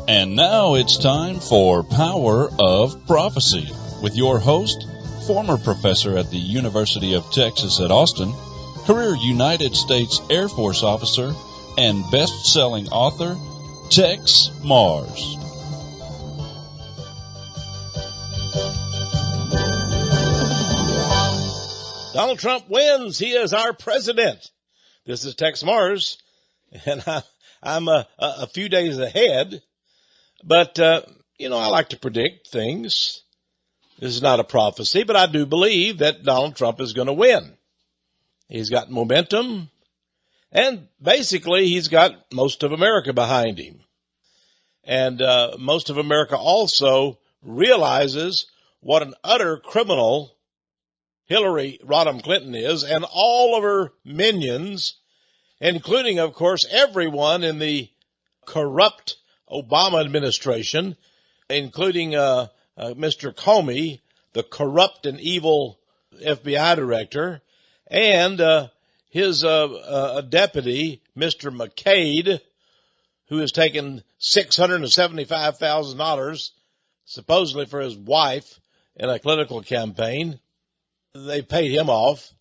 And now it's time for Power of Prophecy with your host, former professor at the University of Texas at Austin, career United States Air Force officer, and best-selling author, Texe MARRS. Donald Trump wins. He is our president. This is Texe MARRS, and I'm a few days ahead. But, I like to predict things. This is not a prophecy, but I do believe that Donald Trump is going to win. He's got momentum, and basically he's got most of America behind him. And most of America also realizes what an utter criminal Hillary Rodham Clinton is, and all of her minions, including, of course, everyone in the corrupt Obama administration, including Mr. Comey, the corrupt and evil FBI director, and his deputy, Mr. McCabe, who has taken $675,000 supposedly for his wife in a political campaign. They paid him off.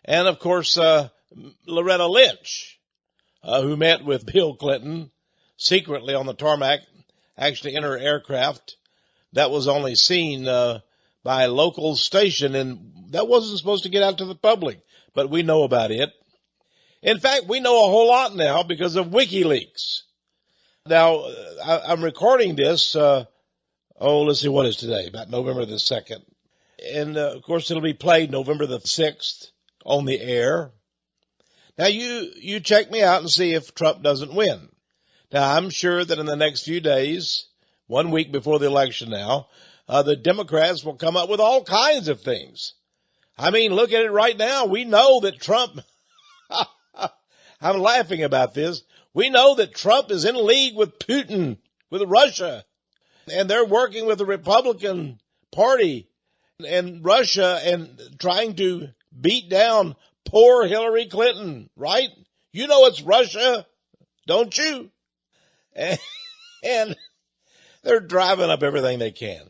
And, of course, Loretta Lynch, who met with Bill Clinton secretly on the tarmac, actually in her aircraft. That was only seen by a local station, and that wasn't supposed to get out to the public, but we know about it. In fact, we know a whole lot now because of WikiLeaks. Now, I'm recording this, let's see, what is today? About November the 2nd. And, of course, it'll be played November the 6th on the air. Now, you check me out and see if Trump doesn't win. Now, I'm sure that in the next few days, 1 week before the election now, the Democrats will come up with all kinds of things. I mean, look at it right now. We know that Trump, I'm laughing about this. We know that Trump is in league with Putin, with Russia, and they're working with the Republican Party and Russia and trying to beat down poor Hillary Clinton, right? You know it's Russia, don't you? And they're driving up everything they can.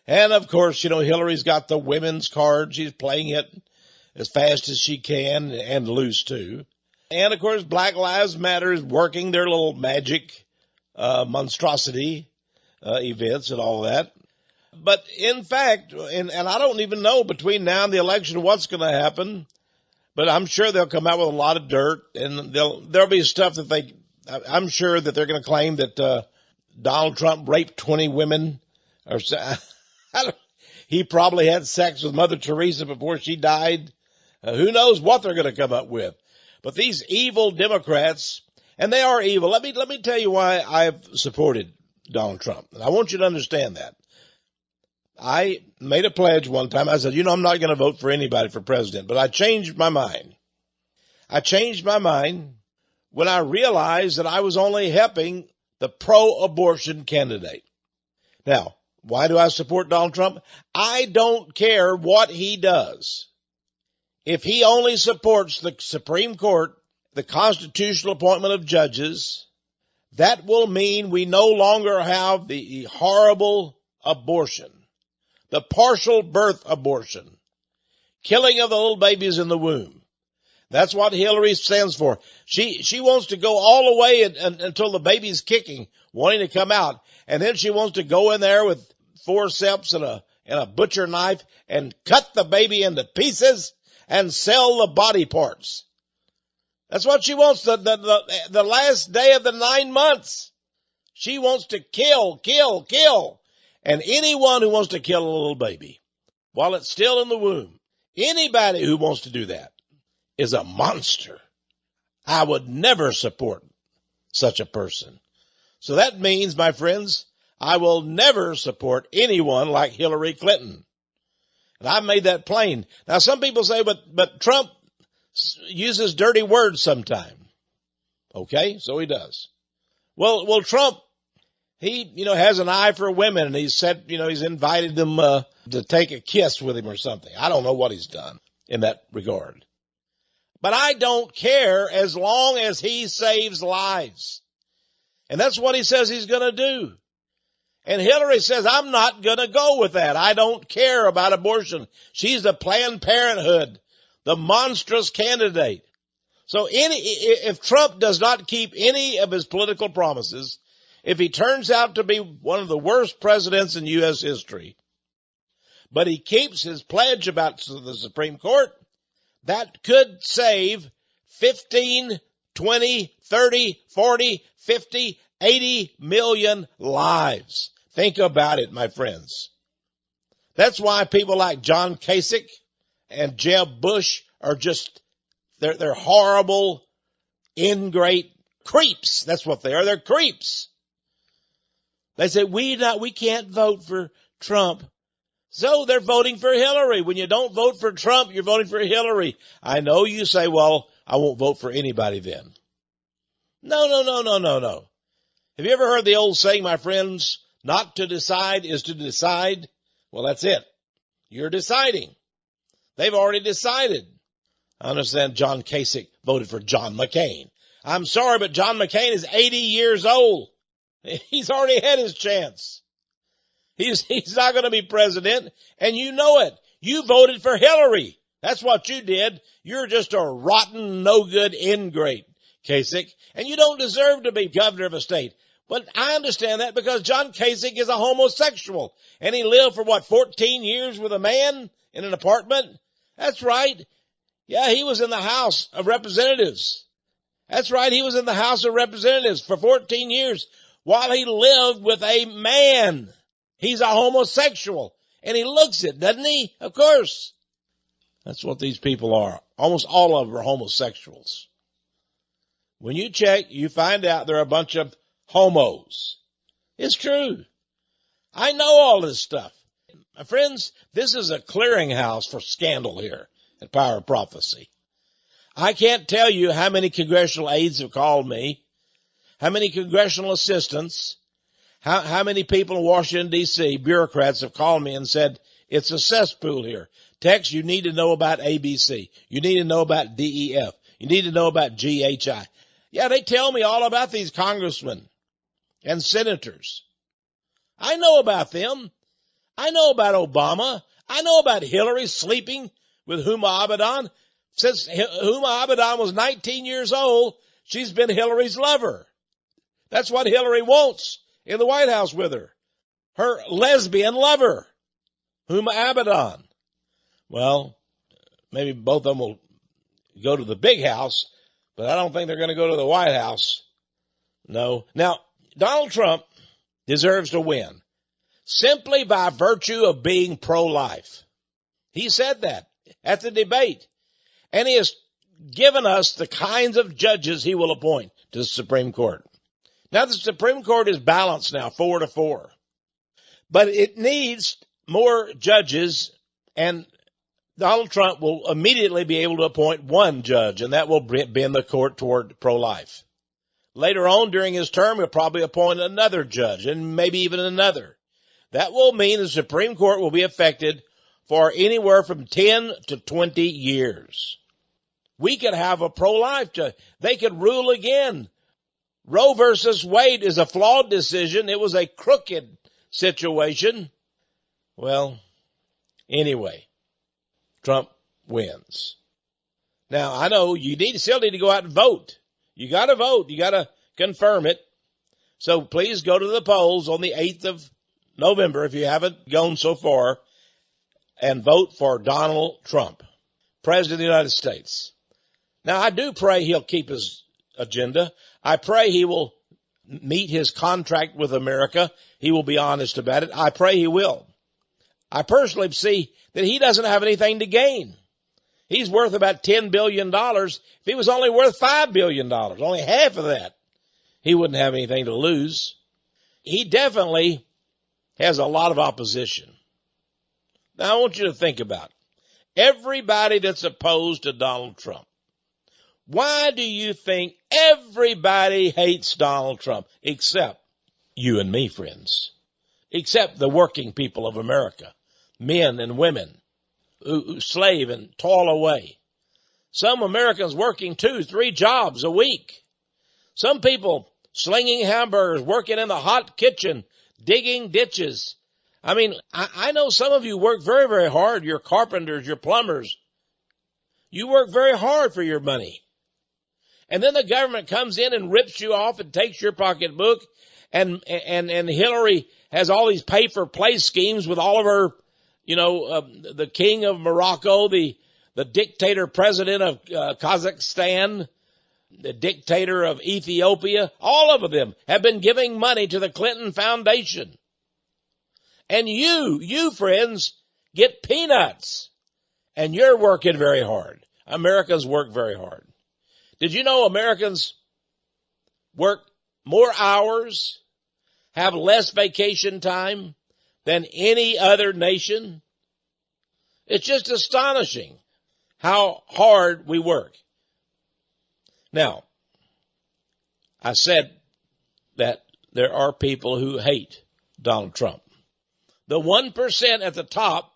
And, of course, Hillary's got the women's card. She's playing it as fast as she can and loose, too. And, of course, Black Lives Matter is working their little magic monstrosity events and all that. But, in fact, and I don't even know between now and the election what's going to happen, but I'm sure they'll come out with a lot of dirt, and there'll be stuff that I'm sure that they're going to claim that Donald Trump raped 20 women. Or he probably had sex with Mother Teresa before she died. Who knows what they're going to come up with. But these evil Democrats, and they are evil. Let me tell you why I've supported Donald Trump. And I want you to understand that. I made a pledge one time. I said, I'm not going to vote for anybody for president, but I changed my mind. I changed my mind when I realized that I was only helping the pro-abortion candidate. Now, why do I support Donald Trump? I don't care what he does. If he only supports the Supreme Court, the constitutional appointment of judges, that will mean we no longer have the horrible abortion, the partial birth abortion, killing of the little babies in the womb. That's what Hillary stands for. She wants to go all the way until the baby's kicking, wanting to come out. And then she wants to go in there with forceps and a butcher knife and cut the baby into pieces and sell the body parts. That's what she wants, the last day of the 9 months. She wants to kill. And anyone who wants to kill a little baby while it's still in the womb, anybody who wants to do that is a monster. I would never support such a person. So that means, my friends, I will never support anyone like Hillary Clinton. And I've made that plain. Now, some people say, but Trump uses dirty words sometime. Okay, so he does. Well, Trump, he, has an eye for women, and he said, he's invited them to take a kiss with him or something. I don't know what he's done in that regard. But I don't care as long as he saves lives. And that's what he says he's going to do. And Hillary says, I'm not going to go with that. I don't care about abortion. She's the Planned Parenthood, the monstrous candidate. So if Trump does not keep any of his political promises, if he turns out to be one of the worst presidents in U.S. history, but he keeps his pledge about the Supreme Court, that could save 15, 20, 30, 40, 50, 80 million lives. Think about it, my friends. That's why people like John Kasich and Jeb Bush are just, they're horrible, ingrate creeps. That's what they are. They're creeps. They say, we can't vote for Trump. So they're voting for Hillary. When you don't vote for Trump, you're voting for Hillary. I know you say, well, I won't vote for anybody then. No. Have you ever heard the old saying, my friends, not to decide is to decide? Well, that's it. You're deciding. They've already decided. I understand John Kasich voted for John McCain. I'm sorry, but John McCain is 80 years old. He's already had his chance. He's not going to be president, and you know it. You voted for Hillary. That's what you did. You're just a rotten, no-good ingrate, Kasich, and you don't deserve to be governor of a state. But I understand that because John Kasich is a homosexual, and he lived for, 14 years with a man in an apartment? That's right. Yeah, he was in the House of Representatives. That's right, he was in the House of Representatives for 14 years while he lived with a man. He's a homosexual, and he looks it, doesn't he? Of course. That's what these people are. Almost all of them are homosexuals. When you check, you find out they're a bunch of homos. It's true. I know all this stuff. My friends, this is a clearinghouse for scandal here at Power of Prophecy. I can't tell you how many congressional aides have called me, how many congressional assistants, how many people in Washington, D.C., bureaucrats have called me and said, it's a cesspool here. Tex, you need to know about ABC. You need to know about DEF. You need to know about GHI. Yeah, they tell me all about these congressmen and senators. I know about them. I know about Obama. I know about Hillary sleeping with Huma Abedin. Since Huma Abedin was 19 years old, she's been Hillary's lover. That's what Hillary wants in the White House with her. Her lesbian lover, Huma Abedin. Well, maybe both of them will go to the big house, but I don't think they're going to go to the White House. No. Now, Donald Trump deserves to win simply by virtue of being pro-life. He said that at the debate. And he has given us the kinds of judges he will appoint to the Supreme Court. Now, the Supreme Court is balanced now, 4-4. But it needs more judges, and Donald Trump will immediately be able to appoint one judge, and that will bend the court toward pro-life. Later on during his term, he'll probably appoint another judge, and maybe even another. That will mean the Supreme Court will be affected for anywhere from 10 to 20 years. We could have a pro-life judge. They could rule again. Roe versus Wade is a flawed decision. It was a crooked situation. Well, anyway, Trump wins. Now, I know you still need to go out and vote. You got to vote. You got to confirm it. So please go to the polls on the 8th of November if you haven't gone so far and vote for Donald Trump, President of the United States. Now, I do pray he'll keep his agenda. I pray he will meet his contract with America. He will be honest about it. I pray he will. I personally see that he doesn't have anything to gain. He's worth about $10 billion. If he was only worth $5 billion, only half of that, he wouldn't have anything to lose. He definitely has a lot of opposition. Now, I want you to think about it. Everybody that's opposed to Donald Trump. Why do you think everybody hates Donald Trump except you and me, friends? Except the working people of America, men and women who slave and toil away. Some Americans working 2-3 jobs a week. Some people slinging hamburgers, working in the hot kitchen, digging ditches. I mean, I know some of you work very, very hard. You're carpenters, you're plumbers. You work very hard for your money. And then the government comes in and rips you off and takes your pocketbook. And Hillary has all these pay-for-play schemes with all of her, the king of Morocco, the dictator president of Kazakhstan, the dictator of Ethiopia. All of them have been giving money to the Clinton Foundation. And you friends, get peanuts. And you're working very hard. Americans work very hard. Did you know Americans work more hours, have less vacation time than any other nation? It's just astonishing how hard we work. Now, I said that there are people who hate Donald Trump. The 1% at the top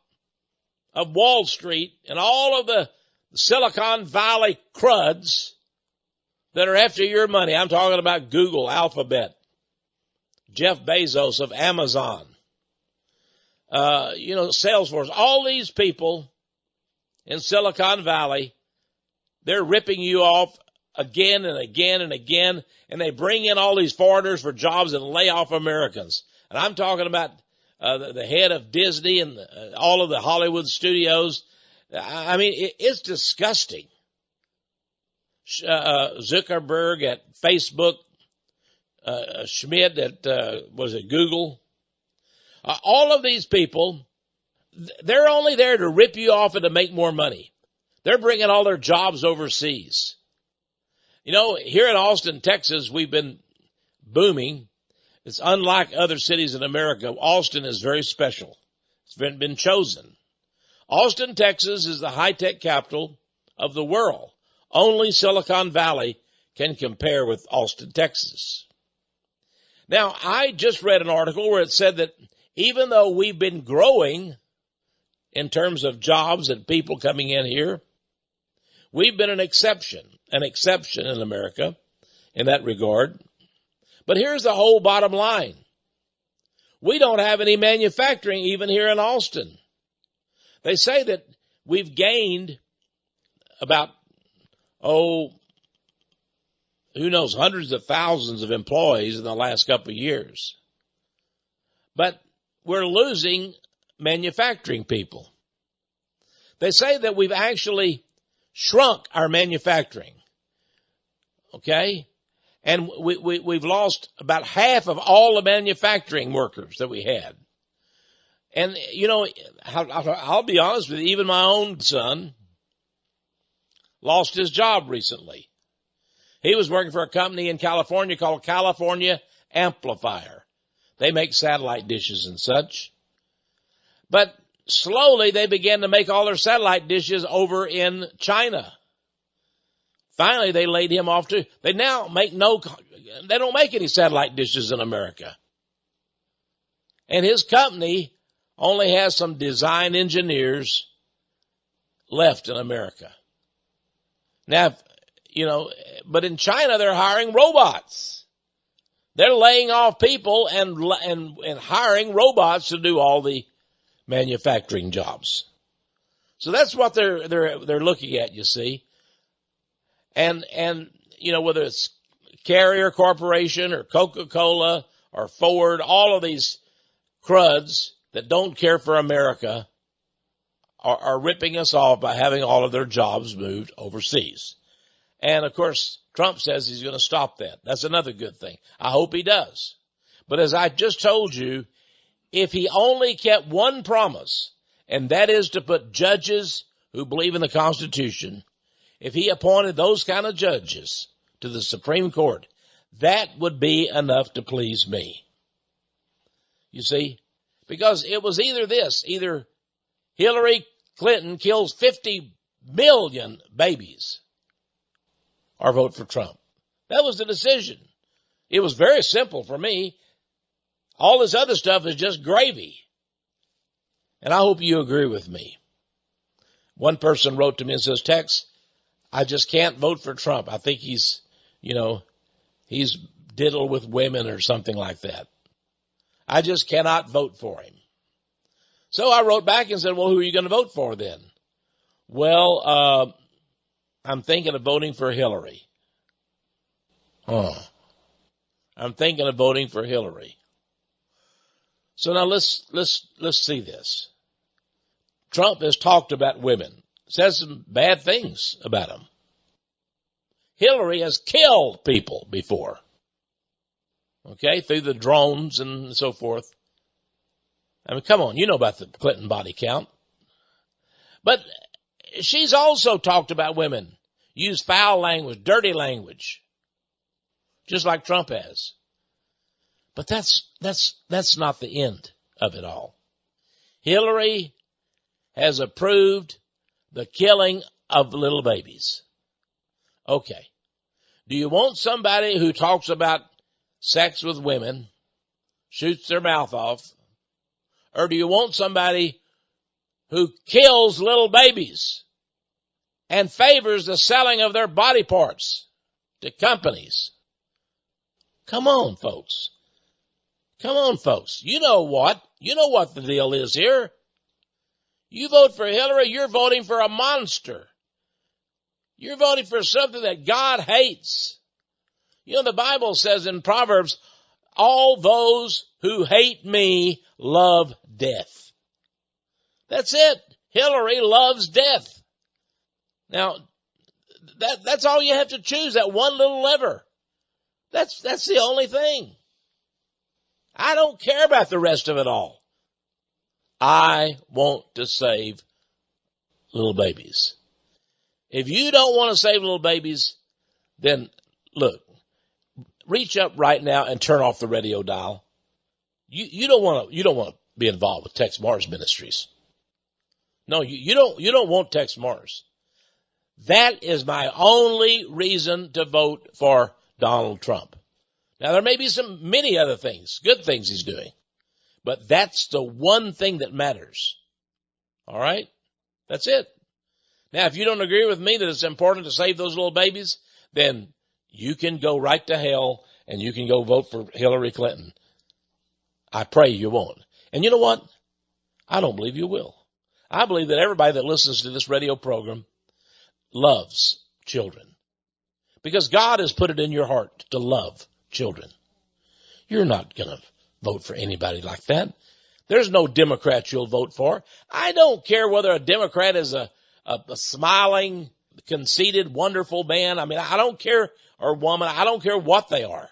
of Wall Street and all of the Silicon Valley cruds that are after your money. I'm talking about Google, Alphabet, Jeff Bezos of Amazon, Salesforce. All these people in Silicon Valley, they're ripping you off again and again and again, and they bring in all these foreigners for jobs and lay off Americans. And I'm talking about the head of Disney and all of the Hollywood studios. I mean, it's disgusting. Zuckerberg at Facebook, Schmidt at, Google. All of these people, they're only there to rip you off and to make more money. They're bringing all their jobs overseas. Here in Austin, Texas, we've been booming. It's unlike other cities in America. Austin is very special. It's been chosen. Austin, Texas is the high-tech capital of the world. Only Silicon Valley can compare with Austin, Texas. Now, I just read an article where it said that even though we've been growing in terms of jobs and people coming in here, we've been an exception in America in that regard. But here's the whole bottom line. We don't have any manufacturing even here in Austin. They say that we've gained about, who knows, hundreds of thousands of employees in the last couple of years. But we're losing manufacturing people. They say that we've actually shrunk our manufacturing. Okay? And we've lost about half of all the manufacturing workers that we had. And, I'll be honest with you, even my own son lost his job recently. He was working for a company in California called California Amplifier. They make satellite dishes and such. But slowly they began to make all their satellite dishes over in China. Finally, they laid him off too. They now they don't make any satellite dishes in America. And his company only has some design engineers left in America. Now, but in China, they're hiring robots. They're laying off people and hiring robots to do all the manufacturing jobs. So that's what they're looking at, you see. And whether it's Carrier Corporation or Coca-Cola or Ford, all of these cruds that don't care for America are ripping us off by having all of their jobs moved overseas. And, of course, Trump says he's going to stop that. That's another good thing. I hope he does. But as I just told you, if he only kept one promise, and that is to put judges who believe in the Constitution, if he appointed those kind of judges to the Supreme Court, that would be enough to please me. You see? Because it was either Hillary Clinton kills 50 million babies or vote for Trump. That was the decision. It was very simple for me. All this other stuff is just gravy. And I hope you agree with me. One person wrote to me and says, Texe, I just can't vote for Trump. I think he's diddle with women or something like that. I just cannot vote for him. So I wrote back and said, well, who are you going to vote for then? Well, I'm thinking of voting for Hillary. I'm thinking of voting for Hillary. So now let's see this. Trump has talked about women, says some bad things about them. Hillary has killed people before, okay, through the drones and so forth. I mean, come on, you know about the Clinton body count. But she's also talked about women, used foul language, dirty language, just like Trump has. But that's not the end of it all. Hillary has approved the killing of little babies. Okay. Do you want somebody who talks about sex with women, shoots their mouth off, or do you want somebody who kills little babies and favors the selling of their body parts to companies? Come on, folks. Come on, folks. You know what the deal is here. You vote for Hillary, you're voting for a monster. You're voting for something that God hates. You know, the Bible says in Proverbs, all those who hate me love death. That's it. Hillary loves death. Now, that's all you have to choose, that one little lever. That's the only thing. I don't care about the rest of it all. I want to save little babies. If you don't want to save little babies, then look, reach up right now and turn off the radio dial. You don't want to be involved with Texe MARRS Ministries. No, you don't want Texe MARRS. That is my only reason to vote for Donald Trump. Now, there may be many other things, good things he's doing, but that's the one thing that matters. All right? That's it. Now, if you don't agree with me that it's important to save those little babies, then you can go right to hell and you can go vote for Hillary Clinton. I pray you won't. And you know what? I don't believe you will. I believe that everybody that listens to this radio program loves children, because God has put it in your heart to love children. You're not going to vote for anybody like that. There's no Democrat you'll vote for. I don't care whether a Democrat is a smiling, conceited, wonderful man. I mean, I don't care, or woman. I don't care what they are.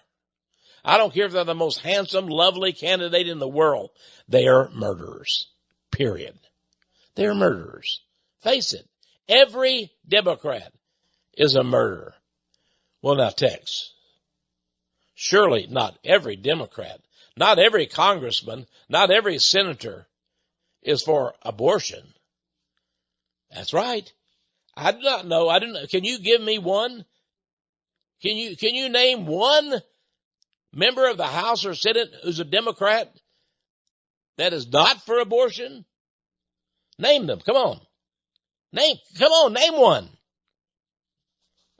I don't care if they're the most handsome, lovely candidate in the world. They are murderers. Period. They're murderers. Face it. Every Democrat is a murderer. Well, now, Texe. Surely not every Democrat, not every congressman, not every senator is for abortion. That's right. I do not know. Can you give me one? Can you name one member of the House or Senate who's a Democrat that is not for abortion? Name them. Come on. Name one.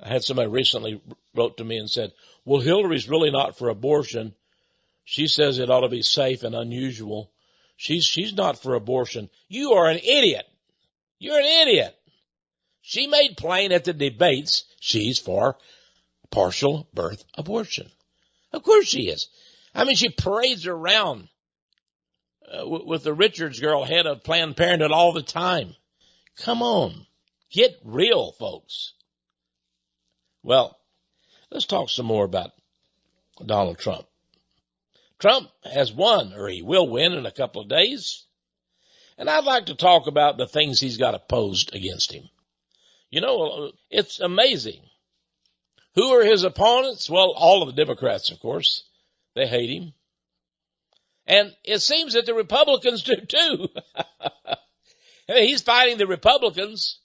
I had somebody recently wrote to me and said, well, Hillary's really not for abortion. She says it ought to be safe and unusual. She's not for abortion. You are an idiot. You're an idiot. She made plain at the debates she's for partial birth abortion. Of course she is. I mean, she parades around with the Richards girl, head of Planned Parenthood, all the time. Come on. Get real, folks. Well, let's talk some more about Donald Trump. Trump has won, or he will win in a couple of days. And I'd like to talk about the things he's got opposed against him. You know, it's amazing. Who are his opponents? Well, all of the Democrats, of course. They hate him. And it seems that the Republicans do too. He's fighting the Republicans.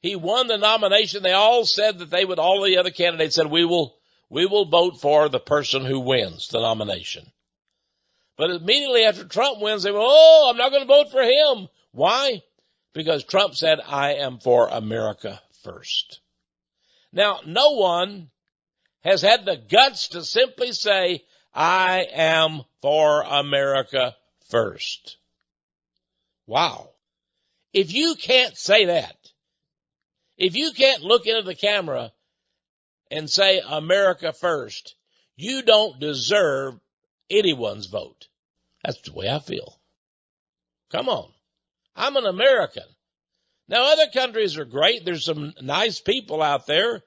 He won the nomination. They all said that they would, all the other candidates said, we will vote for the person who wins the nomination. But immediately after Trump wins, they go, oh, I'm not going to vote for him. Why? Because Trump said, I am for America first. Now, no one has had the guts to simply say, I am for America first. Wow. If you can't say that, if you can't look into the camera and say America first, you don't deserve anyone's vote. That's the way I feel. Come on. I'm an American. Now, other countries are great. There's some nice people out there,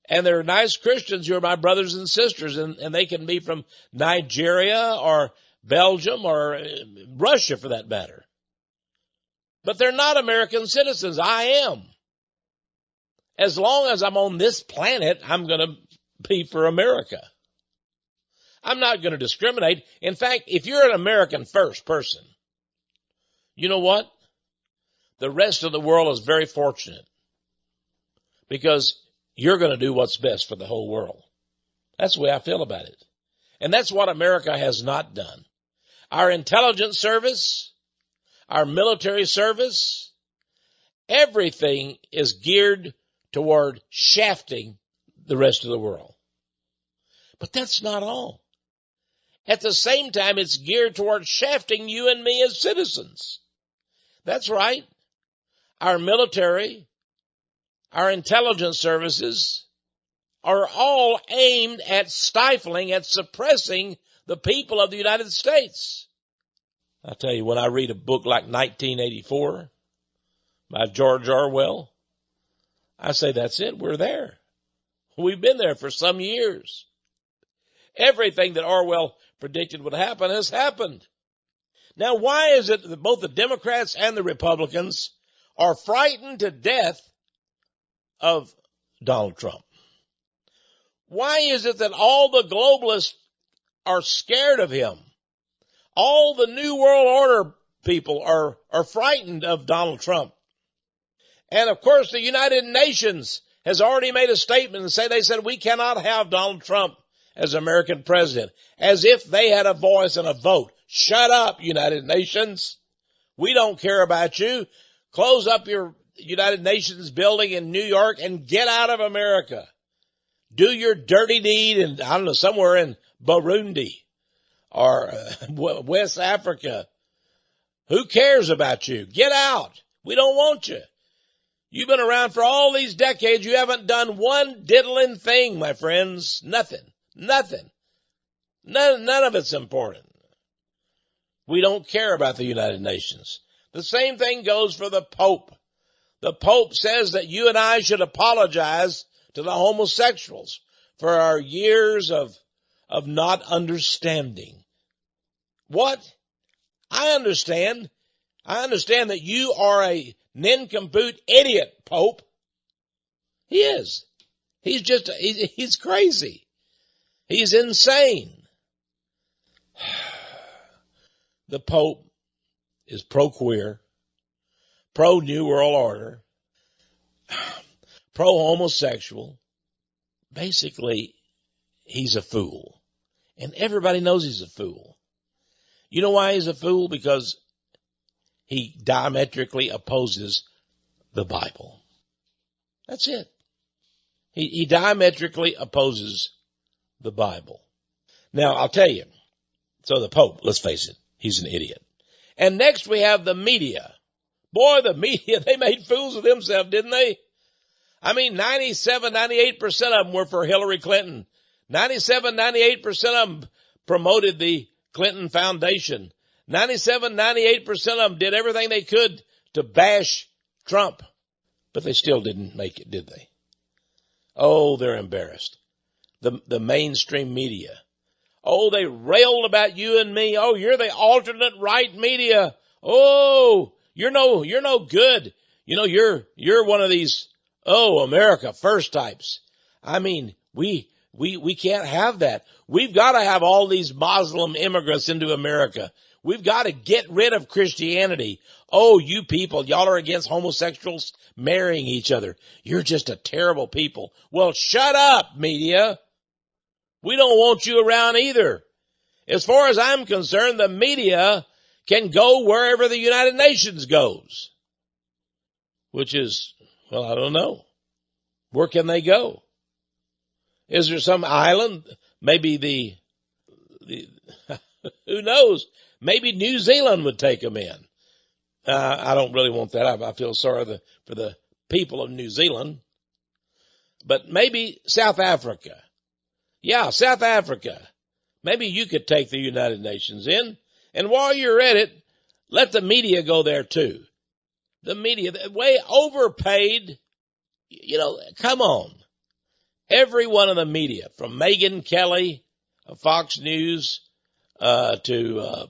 and there are nice Christians who are my brothers and sisters, and they can be from Nigeria or Belgium or Russia, for that matter. But they're not American citizens. I am. As long as I'm on this planet, I'm going to be for America. I'm not going to discriminate. In fact, if you're an American first person, you know what? The rest of the world is very fortunate because you're going to do what's best for the whole world. That's the way I feel about it. And that's what America has not done. Our intelligence service, our military service, everything is geared toward shafting the rest of the world. But that's not all. At the same time, it's geared toward shafting you and me as citizens. That's right. Our military, our intelligence services are all aimed at stifling, at suppressing the people of the United States. I tell you, when I read a book like 1984 by George Orwell, I say, that's it, we're there. We've been there for some years. Everything that Orwell predicted would happen has happened. Now, why is it that both the Democrats and the Republicans are frightened to death of Donald Trump? Why is it that all the globalists are scared of him? All the New World Order people are frightened of Donald Trump. And of course, the United Nations has already made a statement and they said we cannot have Donald Trump as American president, as if they had a voice and a vote. Shut up, United Nations. We don't care about you. Close up your United Nations building in New York and get out of America. Do your dirty deed in, I don't know, somewhere in Burundi or West Africa. Who cares about you? Get out. We don't want you. You've been around for all these decades. You haven't done one diddling thing, my friends. Nothing. Nothing. None of it's important. We don't care about the United Nations. The same thing goes for the Pope. The Pope says that you and I should apologize to the homosexuals for our years of not understanding. What? I understand. I understand that you are a nincompoop idiot, Pope. He is. He's crazy. He's insane. The Pope is pro-queer, pro-New World Order, pro-homosexual. Basically, he's a fool. And everybody knows he's a fool. You know why he's a fool? Because he diametrically opposes the Bible. That's it. He diametrically opposes the Bible. Now, I'll tell you. So the Pope, let's face it, he's an idiot. And next we have the media. Boy, the media, they made fools of themselves, didn't they? I mean, 98% of them were for Hillary Clinton. 98% of them promoted the Clinton Foundation. 98% of them did everything they could to bash Trump. But they still didn't make it, did they? Oh, they're embarrassed. The mainstream media. Oh, they railed about you and me. Oh, you're the alternate right media. Oh, you're no good. You know, you're one of these, America first types. I mean, we can't have that. We've got to have all these Muslim immigrants into America. We've got to get rid of Christianity. Oh, you people, y'all are against homosexuals marrying each other. You're just a terrible people. Well, shut up, media. We don't want you around either. As far as I'm concerned, the media can go wherever the United Nations goes. Which is, well, I don't know. Where can they go? Is there some island? Maybe the who knows? Maybe New Zealand would take them in. I don't really want that. I feel sorry for the people of New Zealand. But maybe South Africa. Yeah, South Africa. Maybe you could take the United Nations in. And while you're at it, let the media go there too. The media, way overpaid. Come on. Every one of the media, from Megyn Kelly of Fox News to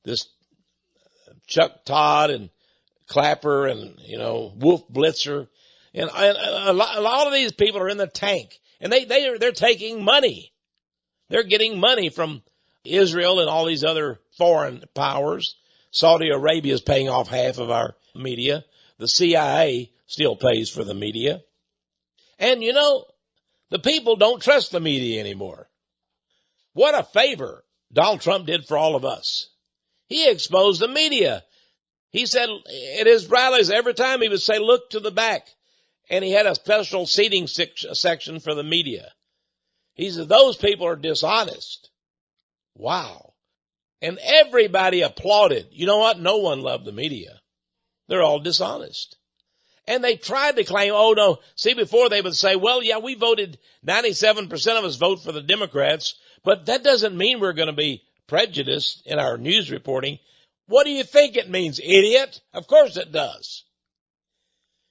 this Chuck Todd and Clapper and, Wolf Blitzer. And a lot of these people are in the tank. And they're taking money. They're getting money from Israel and all these other foreign powers. Saudi Arabia is paying off half of our media. The CIA still pays for the media. And the people don't trust the media anymore. What a favor Donald Trump did for all of us. He exposed the media. He said at his rallies, every time he would say, look to the back. And he had a special seating section for the media. He said, those people are dishonest. Wow. And everybody applauded. You know what? No one loved the media. They're all dishonest. And they tried to claim, oh no, see, before they would say, well, yeah, we voted, 97% of us vote for the Democrats, but that doesn't mean we're going to be prejudiced in our news reporting. What do you think it means, idiot? Of course it does.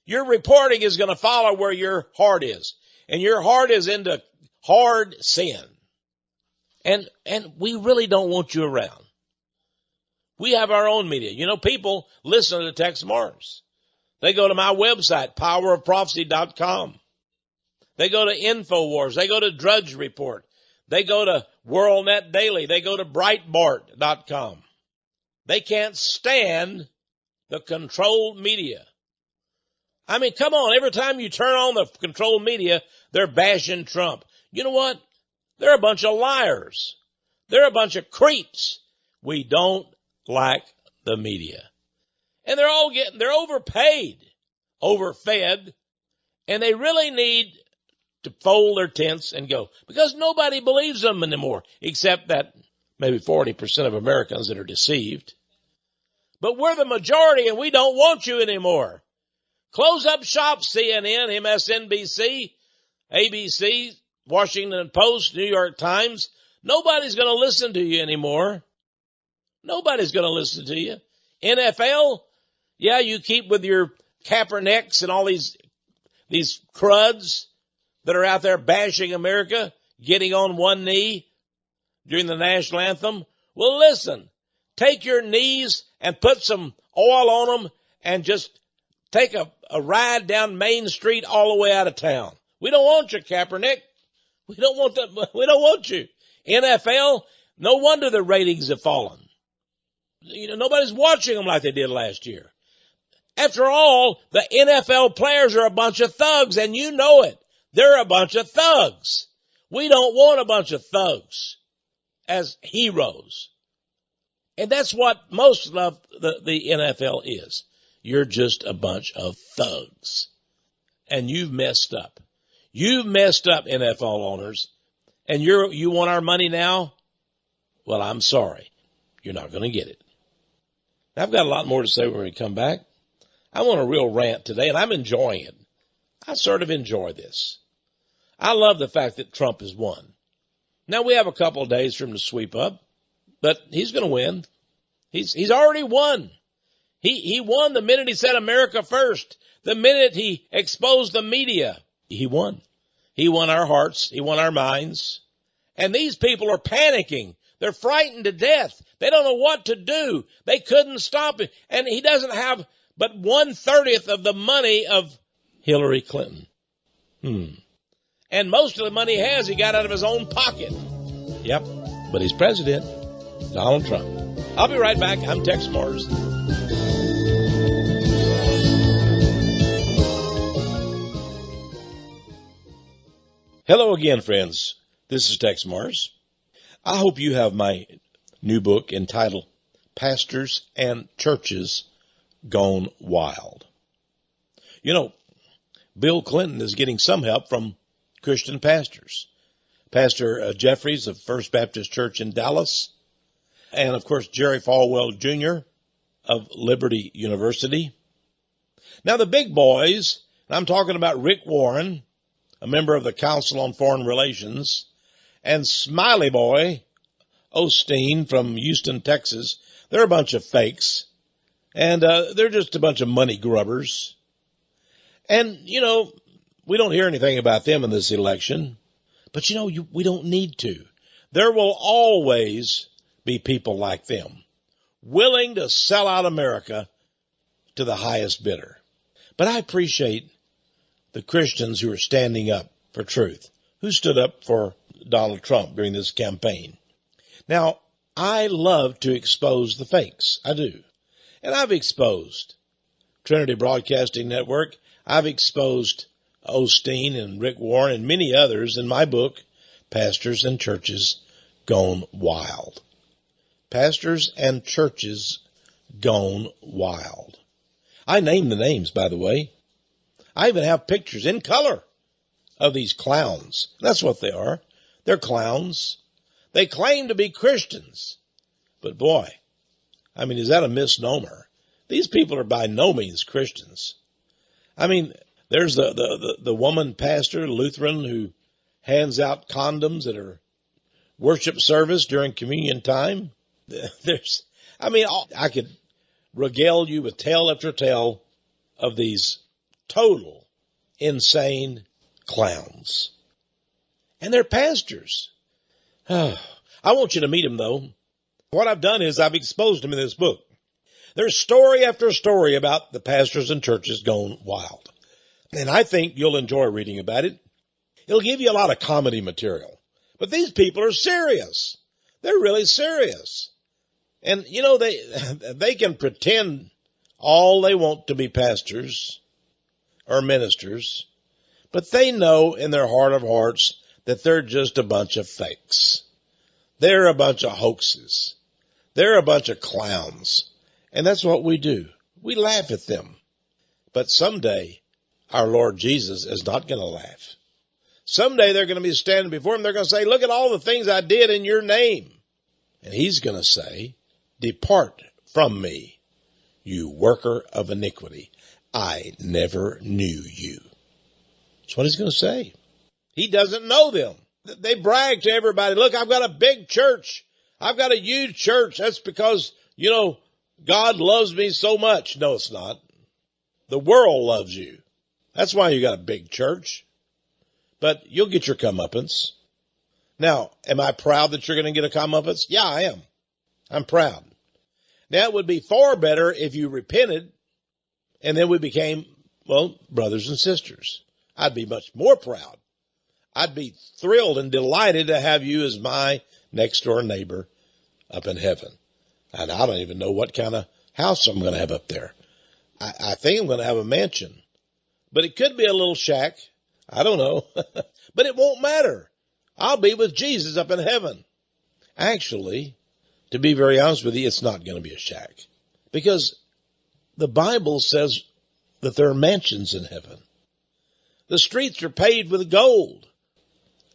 Your reporting is going to follow where your heart is, and your heart is into hard sin. And we really don't want you around. We have our own media. People listen to Texe MARRS. They go to my website, powerofprophecy.com. They go to InfoWars. They go to Drudge Report. They go to WorldNet Daily. They go to Breitbart.com. They can't stand the controlled media. I mean, come on. Every time you turn on the controlled media, they're bashing Trump. You know what? They're a bunch of liars. They're a bunch of creeps. We don't like the media. And they're overpaid, overfed, and they really need to fold their tents and go, because nobody believes them anymore, except that maybe 40% of Americans that are deceived. But we're the majority, and we don't want you anymore. Close up shop, CNN, MSNBC, ABC, Washington Post, New York Times. Nobody's going to listen to you anymore. Nobody's going to listen to you. NFL, yeah, you keep with your Kaepernicks and all these cruds that are out there bashing America, getting on one knee during the national anthem. Well, listen, take your knees and put some oil on them and just take a ride down Main Street all the way out of town. We don't want you, Kaepernick. We don't want you. NFL, no wonder the ratings have fallen. Nobody's watching them like they did last year. After all, the NFL players are a bunch of thugs, and you know it. They're a bunch of thugs. We don't want a bunch of thugs as heroes. And that's what most of the NFL is. You're just a bunch of thugs. And you've messed up. You've messed up, NFL owners. And you want our money now? Well, I'm sorry. You're not going to get it. I've got a lot more to say when we come back. I'm on a real rant today, and I'm enjoying it. I sort of enjoy this. I love the fact that Trump has won. Now, we have a couple of days for him to sweep up, but he's going to win. He's already won. He won the minute he said America first. The minute he exposed the media, he won. He won our hearts. He won our minds. And these people are panicking. They're frightened to death. They don't know what to do. They couldn't stop it. And he doesn't have but 1/30 of the money of Hillary Clinton. And most of the money he got out of his own pocket. Yep, but he's president, Donald Trump. I'll be right back. I'm Texe MARRS. Hello again, friends. This is Texe MARRS. I hope you have my new book entitled Pastors and Churches Gone Wild. Bill Clinton is getting some help from Christian pastors. Pastor Jeffries of First Baptist Church in Dallas, and of course Jerry Falwell Jr. of Liberty University. Now the big boys, and I'm talking about Rick Warren, a member of the Council on Foreign Relations, and Smiley Boy Osteen from Houston, Texas, they're a bunch of fakes, and they're just a bunch of money grubbers. And, we don't hear anything about them in this election, but we don't need to. There will always be people like them, willing to sell out America to the highest bidder. But I appreciate the Christians who are standing up for truth, who stood up for Donald Trump during this campaign. Now, I love to expose the fakes. I do. And I've exposed Trinity Broadcasting Network. I've exposed Osteen and Rick Warren and many others in my book, Pastors and Churches Gone Wild. Pastors and Churches Gone Wild. I name the names, by the way. I even have pictures in color of these clowns. That's what they are. They're clowns. They claim to be Christians. But boy, is that a misnomer? These people are by no means Christians. There's the woman pastor, Lutheran, who hands out condoms at her worship service during communion time. I could regale you with tale after tale of these total insane clowns. And they're pastors. I want you to meet them, though. What I've done is I've exposed them in this book. There's story after story about the pastors and churches gone wild. And I think you'll enjoy reading about it. It'll give you a lot of comedy material. But these people are serious. They're really serious. And, they can pretend all they want to be pastors or ministers, but they know in their heart of hearts that they're just a bunch of fakes. They're a bunch of hoaxes. They're a bunch of clowns. And that's what we do. We laugh at them. But someday, our Lord Jesus is not going to laugh. Someday they're going to be standing before him. They're going to say, look at all the things I did in your name. And he's going to say, depart from me, you worker of iniquity. I never knew you. That's what he's going to say. He doesn't know them. They brag to everybody, look, I've got a big church. I've got a huge church. That's because, God loves me so much. No, it's not. The world loves you. That's why you got a big church. But you'll get your comeuppance. Now, am I proud that you're going to get a comeuppance? Yeah, I am. I'm proud. Now, it would be far better if you repented and then we became, brothers and sisters. I'd be much more proud. I'd be thrilled and delighted to have you as my next door neighbor up in heaven. And I don't even know what kind of house I'm going to have up there. I think I'm going to have a mansion. But it could be a little shack. I don't know. But it won't matter. I'll be with Jesus up in heaven. Actually, to be very honest with you, it's not going to be a shack. Because the Bible says that there are mansions in heaven. The streets are paved with gold.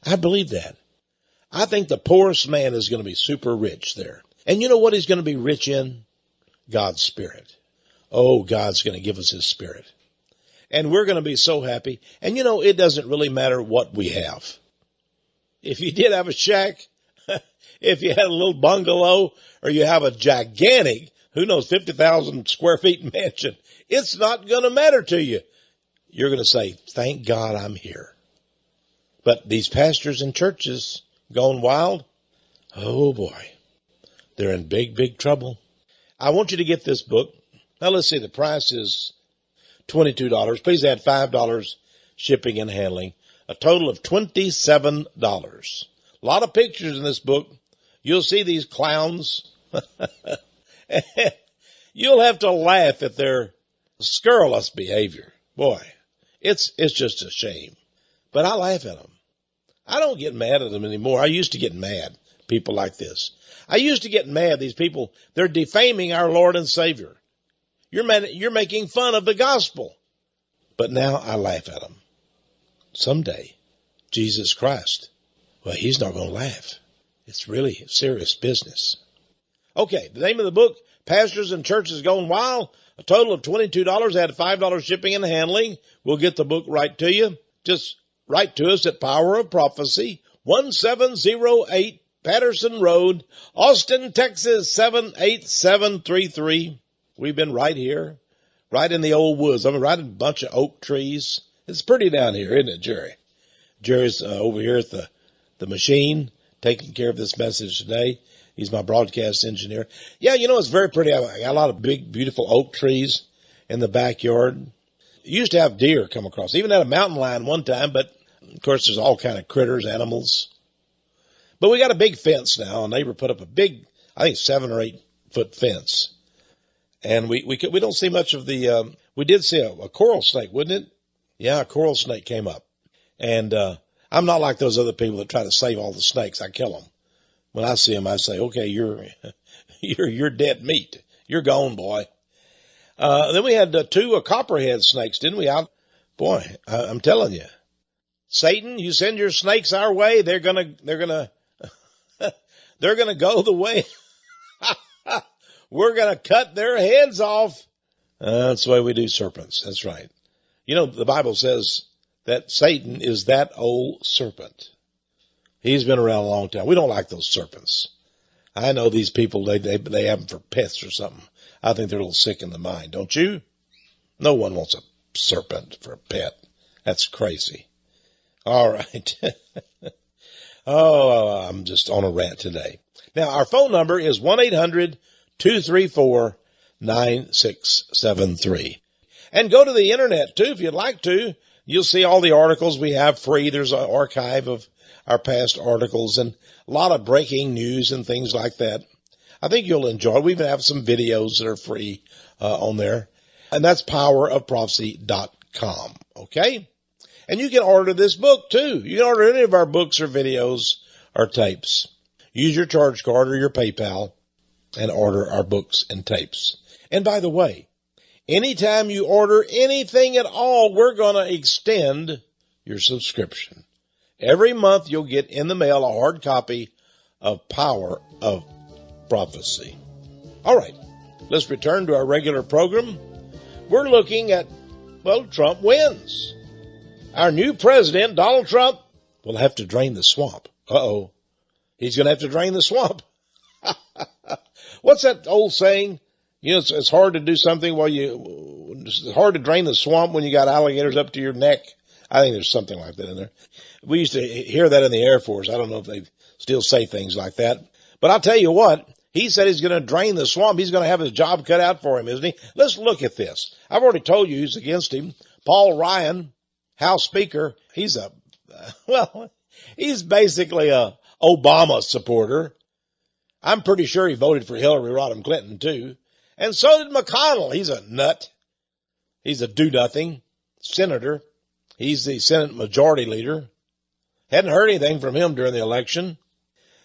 I believe that. I think the poorest man is going to be super rich there. And you know what he's going to be rich in? God's Spirit. Oh, God's going to give us his Spirit. And we're going to be so happy. And it doesn't really matter what we have. If you did have a shack, if you had a little bungalow, or you have a gigantic, 50,000 square feet mansion, it's not going to matter to you. You're going to say, thank God I'm here. But these pastors and churches gone wild, oh boy, they're in big, big trouble. I want you to get this book. Now let's see, the price is $22. Please add $5 shipping and handling. A total of $27. A lot of pictures in this book. You'll see these clowns. You'll have to laugh at their scurrilous behavior. Boy, it's just a shame. But I laugh at them. I don't get mad at them anymore. I used to get mad. People like this. I used to get mad. These people, they're defaming our Lord and Savior. You're making fun of the gospel. But now I laugh at them. Someday, Jesus Christ Well, he's not going to laugh. It's really serious business. Okay, the name of the book, Pastors and Churches Gone Wild. A total of $22, add $5 shipping and handling. We'll get the book right to you. Just write to us at Power of Prophecy, 1708 Patterson Road, Austin, Texas, 78733. We've been right here, right in the old woods. I mean, right in a bunch of oak trees. It's pretty down here, isn't it, Jerry? Jerry's over here at the machine, taking care of this message today. He's my broadcast engineer. Yeah, you know, it's very pretty. I got a lot of big, beautiful oak trees in the backyard. Used to have deer come across. Even had a mountain lion one time, but of course there's all kind of critters, animals. But we got a big fence now. A neighbor put up a big, I think 7 or 8 foot fence. And we don't see much of the, we did see a coral snake, wouldn't it? Yeah, a coral snake came up. And, I'm not like those other people that try to save all the snakes. I kill them. When I see them, I say, okay, you're dead meat. You're gone, boy. Then we had 2 copperhead snakes, didn't we? Boy, I'm telling you, Satan, you send your snakes our way, they're gonna go the way. We're gonna cut their heads off. That's the way we do serpents. That's right. You know, the Bible says that Satan is that old serpent. He's been around a long time. We don't like those serpents. I know these people, they have them for pets or something. I think they're a little sick in the mind, don't you? No one wants a serpent for a pet. That's crazy. All right. Oh, I'm just on a rant today. Now, our phone number is 1-800-234-9673. And go to the internet, too, if you'd like to. You'll see all the articles we have free. There's an archive of our past articles and a lot of breaking news and things like that. I think you'll enjoy it. We even have some videos that are free on there. And that's powerofprophecy.com. Okay? And you can order this book too. You can order any of our books or videos or tapes. Use your charge card or your PayPal and order our books and tapes. And by the way, anytime you order anything at all, we're going to extend your subscription. Every month you'll get in the mail a hard copy of Power of Prophecy. All right, let's return to our regular program. We're looking at, well, Trump wins. Our new president, Donald Trump, will have to drain the swamp. Uh-oh. He's going to have to drain the swamp. What's that old saying? You know, it's hard to do something it's hard to drain the swamp when you got alligators up to your neck. I think there's something like that in there. We used to hear that in the Air Force. I don't know if they still say things like that. But I'll tell you what, he said he's going to drain the swamp. He's going to have his job cut out for him, isn't he? Let's look at this. I've already told you who's against him. Paul Ryan, House Speaker. He's basically a Obama supporter. I'm pretty sure he voted for Hillary Rodham Clinton too. And so did McConnell. He's a nut. He's a do-nothing senator. He's the Senate Majority Leader. Hadn't heard anything from him during the election.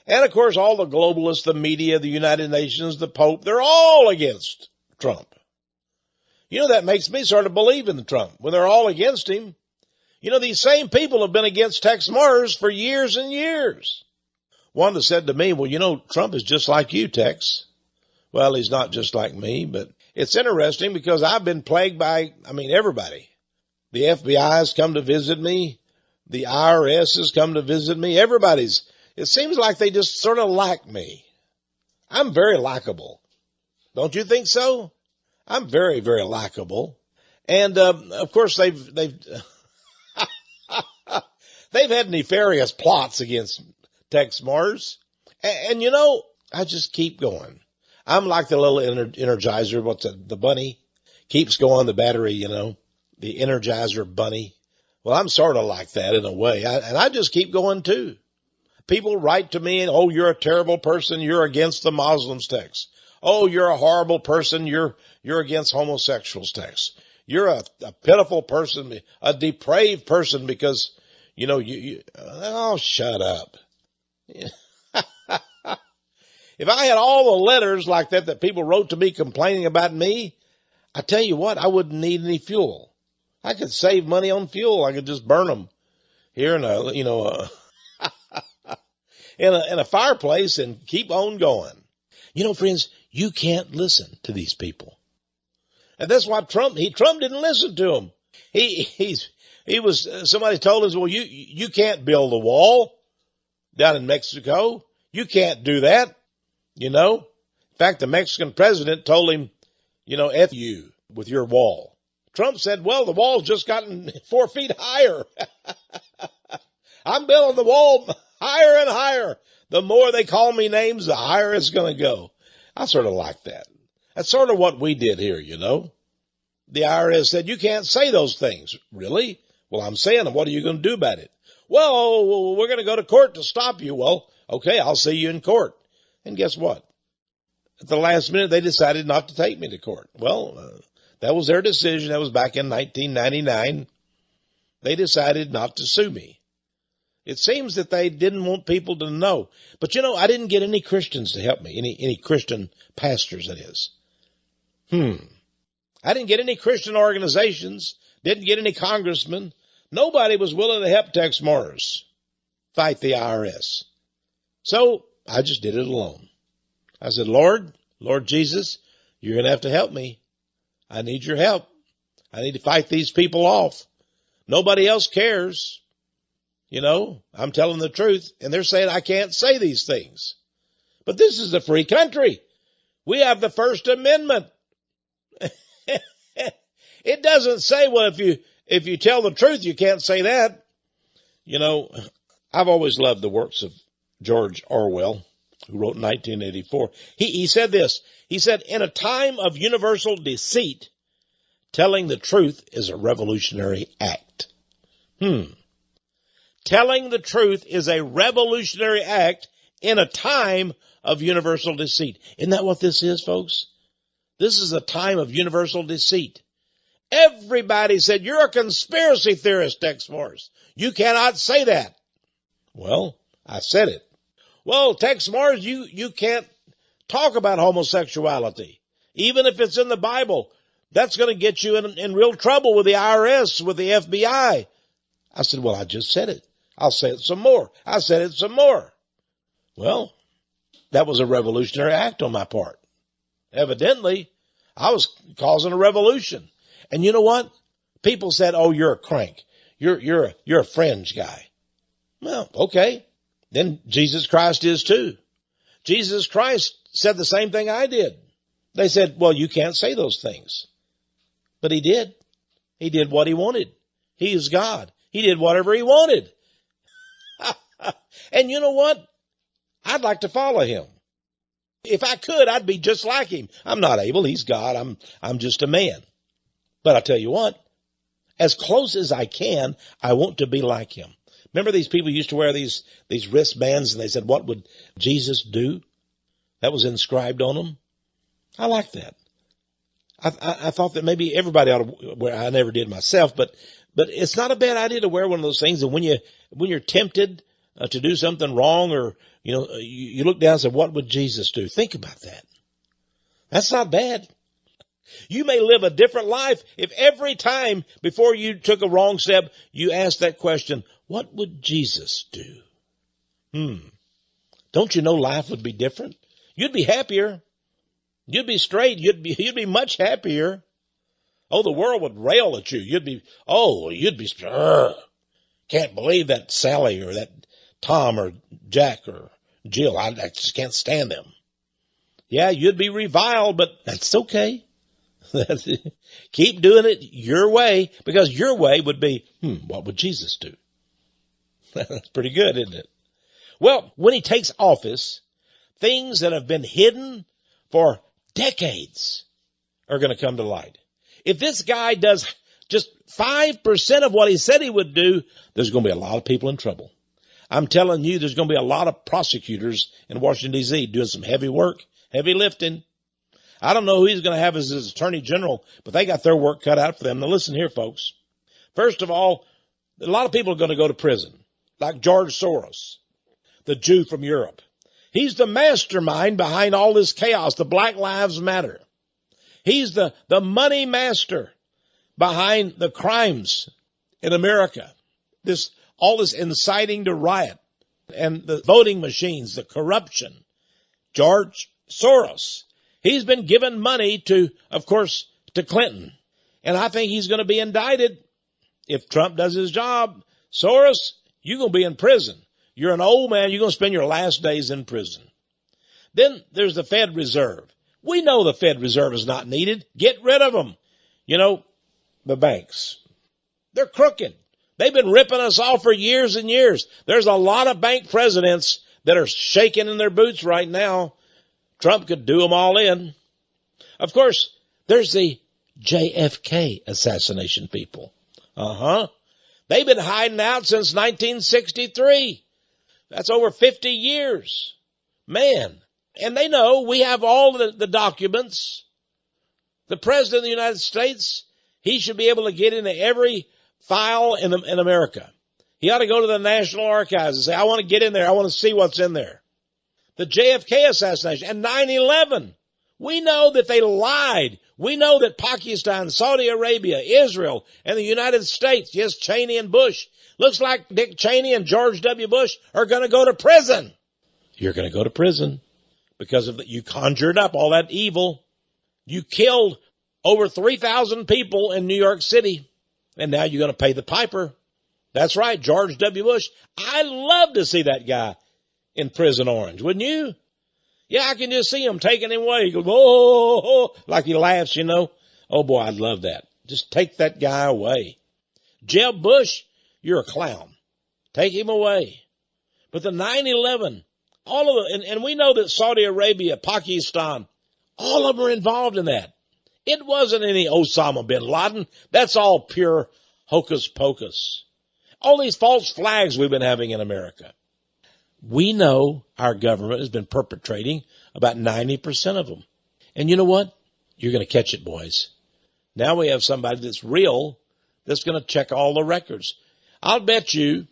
And, of course, all the globalists, the media, the United Nations, the Pope, they're all against Trump. You know, that makes me sort of believe in Trump when they're all against him. You know, these same people have been against Texe MARRS for years and years. One said to me, well, you know, Trump is just like you, Texe. Well, he's not just like me, but it's interesting because I've been plagued by, everybody. The FBI has come to visit me. The IRS has come to visit me. It seems like they just sort of like me. I'm very likable. Don't you think so? I'm very, very likable. And, of course, they've had nefarious plots against Texe MARRS. And you know, I just keep going. I'm like the little Energizer, the bunny keeps going, the battery, you know, the Energizer bunny. Well, I'm sort of like that in a way. And I just keep going too. People write to me and, oh, you're a terrible person. You're against the Muslims, Texe. Oh, you're a horrible person. You're against homosexuals, Texe. You're a pitiful person, a depraved person because, you know, oh, shut up. If I had all the letters like that people wrote to me complaining about me, I tell you what, I wouldn't need any fuel. I could save money on fuel. I could just burn them here in in a fireplace and keep on going. You know, friends, you can't listen to these people. And that's why Trump didn't listen to them. Somebody told us, well, you can't build a wall down in Mexico. You can't do that, you know. In fact, the Mexican president told him, you know, F you with your wall. Trump said, well, the wall's just gotten 4 feet higher. I'm building the wall higher and higher. The more they call me names, the higher it's going to go. I sort of like that. That's sort of what we did here, you know. The IRS said, you can't say those things. Really? Well, I'm saying them. What are you going to do about it? Well, we're going to go to court to stop you. Well, okay, I'll see you in court. And guess what? At the last minute, they decided not to take me to court. Well, that was their decision. That was back in 1999. They decided not to sue me. It seems that they didn't want people to know. But, you know, I didn't get any Christians to help me, any Christian pastors, that is. I didn't get any Christian organizations, didn't get any congressmen. Nobody was willing to help Texe MARRS fight the IRS. So I just did it alone. I said, Lord Jesus, you're going to have to help me. I need your help. I need to fight these people off. Nobody else cares. You know, I'm telling the truth, and they're saying I can't say these things. But this is a free country. We have the First Amendment. It doesn't say, well, if you tell the truth, you can't say that. You know, I've always loved the works of George Orwell, who wrote in 1984. He said this. He said, in a time of universal deceit, telling the truth is a revolutionary act. Telling the truth is a revolutionary act in a time of universal deceit. Isn't that what this is, folks? This is a time of universal deceit. Everybody said, you're a conspiracy theorist, Texe MARRS. You cannot say that. Well, I said it. Well, Texe MARRS, you can't talk about homosexuality. Even if it's in the Bible, that's going to get you in real trouble with the IRS, with the FBI. I said, well, I just said it. I'll say it some more. I said it some more. Well, that was a revolutionary act on my part. Evidently, I was causing a revolution. And you know what? People said, oh, you're a crank. You're a fringe guy. Well, okay. Then Jesus Christ is too. Jesus Christ said the same thing I did. They said, well, you can't say those things. But he did. He did what he wanted. He is God. He did whatever he wanted. And you know what? I'd like to follow him. If I could, I'd be just like him. I'm not able. He's God. I'm just a man. But I tell you what, as close as I can, I want to be like him. Remember these people used to wear these wristbands, and they said, what would Jesus do? That was inscribed on them. I like that. I thought that maybe everybody ought to wear. I never did myself, but it's not a bad idea to wear one of those things. And when you're tempted to do something wrong, or you look down and say, what would Jesus do? Think about that. That's not bad. You may live a different life if every time before you took a wrong step, you asked that question, what would Jesus do? Don't you know life would be different? You'd be happier. You'd be straight. You'd be much happier. Oh, the world would rail at you. You'd be, can't believe that Sally or that Tom or Jack or Jill. I just can't stand them. Yeah, you'd be reviled, but that's okay. Keep doing it your way, because your way would be, what would Jesus do? That's pretty good, isn't it? Well, when he takes office, things that have been hidden for decades are going to come to light. If this guy does just 5% of what he said he would do, there's going to be a lot of people in trouble. I'm telling you, there's going to be a lot of prosecutors in Washington, D.C. doing some heavy work, heavy lifting. I don't know who he's going to have as his attorney general, but they got their work cut out for them. Now listen here, folks. First of all, a lot of people are going to go to prison, like George Soros, the Jew from Europe. He's the mastermind behind all this chaos, the Black Lives Matter. He's the money master behind the crimes in America. All this inciting to riot. and the voting machines, the corruption. George Soros, he's been given money to, of course, to Clinton. And I think he's going to be indicted if Trump does his job. Soros, you're going to be in prison. You're an old man. You're going to spend your last days in prison. Then there's the Fed Reserve. We know the Fed Reserve is not needed. Get rid of them. You know, the banks, they're crooked. They've been ripping us off for years and years. There's a lot of bank presidents that are shaking in their boots right now. Trump could do them all in. Of course, there's the JFK assassination people. They've been hiding out since 1963. That's over 50 years. Man. And they know we have all the documents. The President of the United States, he should be able to get into every file in America. He ought to go to the National Archives and say, I want to get in there. I want to see what's in there. The JFK assassination and 9/11. We know that they lied. We know that Pakistan, Saudi Arabia, Israel, and the United States, yes, Cheney and Bush, looks like Dick Cheney and George W. Bush are going to go to prison. You're going to go to prison because of you conjured up all that evil. You killed over 3,000 people in New York City, and now you're going to pay the piper. That's right, George W. Bush. I'd love to see that guy in Prison Orange, wouldn't you? Yeah, I can just see him taking him away. He goes, oh, like he laughs, you know. Oh, boy, I'd love that. Just take that guy away. Jeb Bush, you're a clown. Take him away. But the 9/11, all of it, and we know that Saudi Arabia, Pakistan, all of them are involved in that. It wasn't any Osama bin Laden. That's all pure hocus pocus. All these false flags we've been having in America. We know our government has been perpetrating about 90% of them. And you know what? You're going to catch it, boys. Now we have somebody that's real that's going to check all the records. I'll bet you,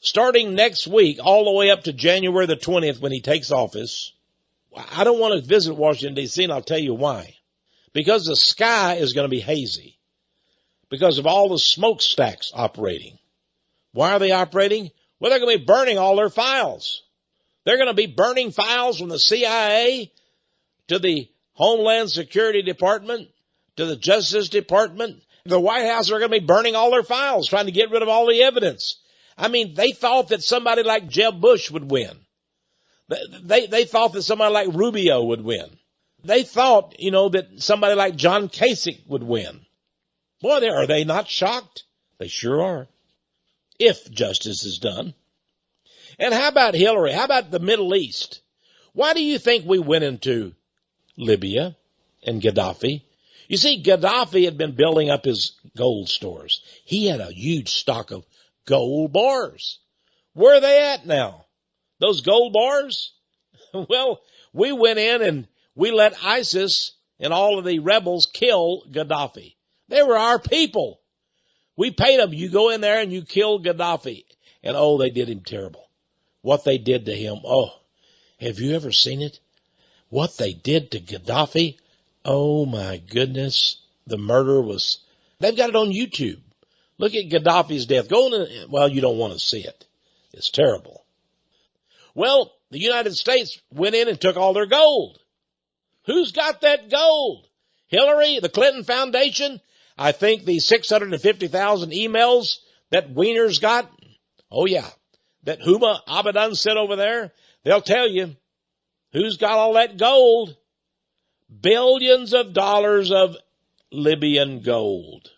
starting next week, all the way up to January the 20th when he takes office, I don't want to visit Washington, D.C., and I'll tell you why. Because the sky is going to be hazy. Because of all the smokestacks operating. Why are they operating? Well, they're going to be burning all their files. They're going to be burning files from the CIA to the Homeland Security Department to the Justice Department. The White House are going to be burning all their files, trying to get rid of all the evidence. I mean, they thought that somebody like Jeb Bush would win. They thought that somebody like Rubio would win. They thought, that somebody like John Kasich would win. Boy, are they not shocked? They sure are. If justice is done. And how about Hillary? How about the Middle East? Why do you think we went into Libya and Gaddafi? You see, Gaddafi had been building up his gold stores. He had a huge stock of gold bars. Where are they at now? Those gold bars? Well, we went in and we let ISIS and all of the rebels kill Gaddafi. They were our people. We paid them. You go in there and you kill Gaddafi. And they did him terrible. What they did to him. Have you ever seen it? What they did to Gaddafi. Oh my goodness. The murder was, they've got it on YouTube. Look at Gaddafi's death. You don't want to see it. It's terrible. Well, the United States went in and took all their gold. Who's got that gold? Hillary, the Clinton Foundation? I think the 650,000 emails that Wiener's got. Oh, yeah. That Huma Abadan said over there. They'll tell you who's got all that gold. Billions of dollars of Libyan gold.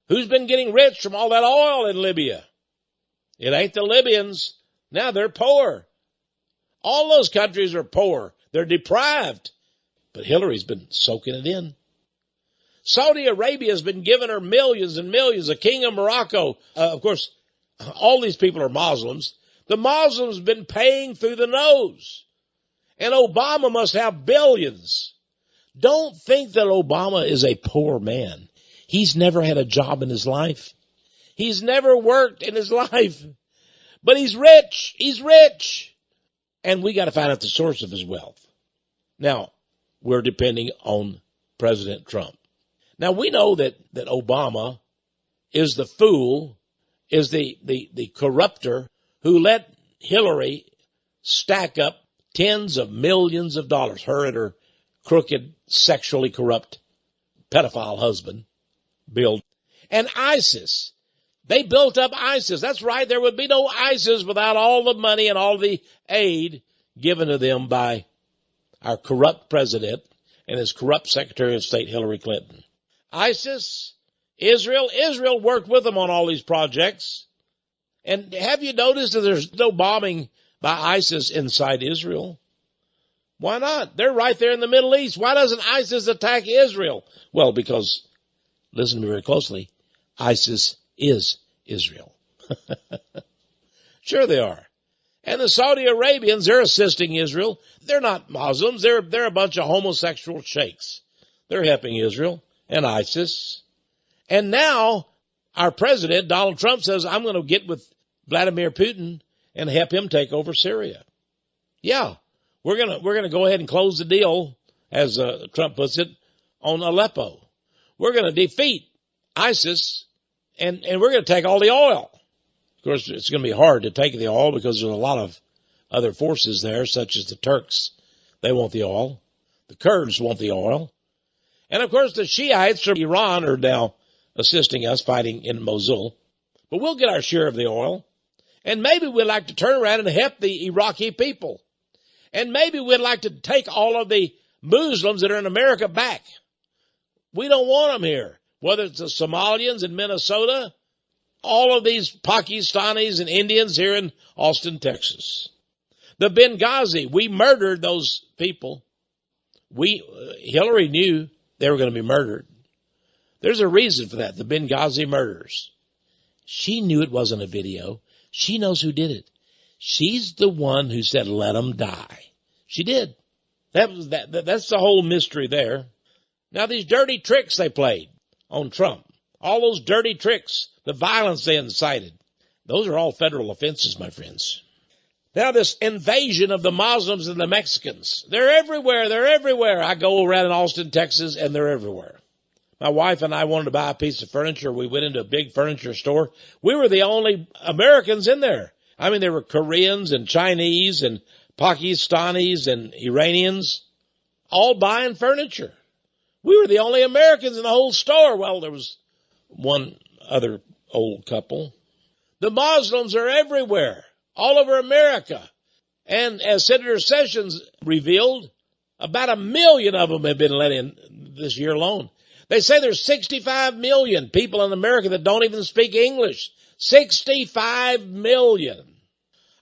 Who's been getting rich from all that oil in Libya? It ain't the Libyans. Now they're poor. All those countries are poor. They're deprived. But Hillary's been soaking it in. Saudi Arabia has been giving her millions and millions. The King of Morocco, of course, all these people are Muslims. The Muslims have been paying through the nose. And Obama must have billions. Don't think that Obama is a poor man. He's never had a job in his life. He's never worked in his life. But he's rich. He's rich. And we got to find out the source of his wealth. Now, we're depending on President Trump. Now, we know that Obama is the fool, is the corrupter who let Hillary stack up tens of millions of dollars, her and her crooked, sexually corrupt pedophile husband, Bill. And ISIS, they built up ISIS. That's right, there would be no ISIS without all the money and all the aid given to them by our corrupt president and his corrupt Secretary of State, Hillary Clinton. ISIS, Israel worked with them on all these projects. And have you noticed that there's no bombing by ISIS inside Israel? Why not? They're right there in the Middle East. Why doesn't ISIS attack Israel? Well, because, listen to me very closely, ISIS is Israel. Sure they are. And the Saudi Arabians, they're assisting Israel. They're not Muslims. They're a bunch of homosexual sheikhs. They're helping Israel and ISIS. And now our president, Donald Trump, says, I'm going to get with Vladimir Putin and help him take over Syria. Yeah, we're going to go ahead and close the deal, as Trump puts it, on Aleppo. We're going to defeat ISIS, and we're going to take all the oil. Of course, it's going to be hard to take the oil because there's a lot of other forces there, such as the Turks. They want the oil. The Kurds want the oil. And, of course, the Shiites from Iran are now assisting us fighting in Mosul. But we'll get our share of the oil. And maybe we'd like to turn around and help the Iraqi people. And maybe we'd like to take all of the Muslims that are in America back. We don't want them here. Whether it's the Somalians in Minnesota, all of these Pakistanis and Indians here in Austin, Texas. The Benghazi, we murdered those people. Hillary knew they were going to be murdered. There's a reason for that, the Benghazi murders. She knew it wasn't a video. She knows who did it. She's the one who said, let them die. She did. That's the whole mystery there. Now, these dirty tricks they played on Trump, all those dirty tricks, the violence they incited, those are all federal offenses, my friends. Now, this invasion of the Muslims and the Mexicans, they're everywhere. They're everywhere. I go around in Austin, Texas, and they're everywhere. My wife and I wanted to buy a piece of furniture. We went into a big furniture store. We were the only Americans in there. I mean, there were Koreans and Chinese and Pakistanis and Iranians all buying furniture. We were the only Americans in the whole store. Well, there was one other old couple. The Muslims are everywhere, all over America. And as Senator Sessions revealed, about 1 million of them have been let in this year alone. They say there's 65 million people in America that don't even speak English. 65 million.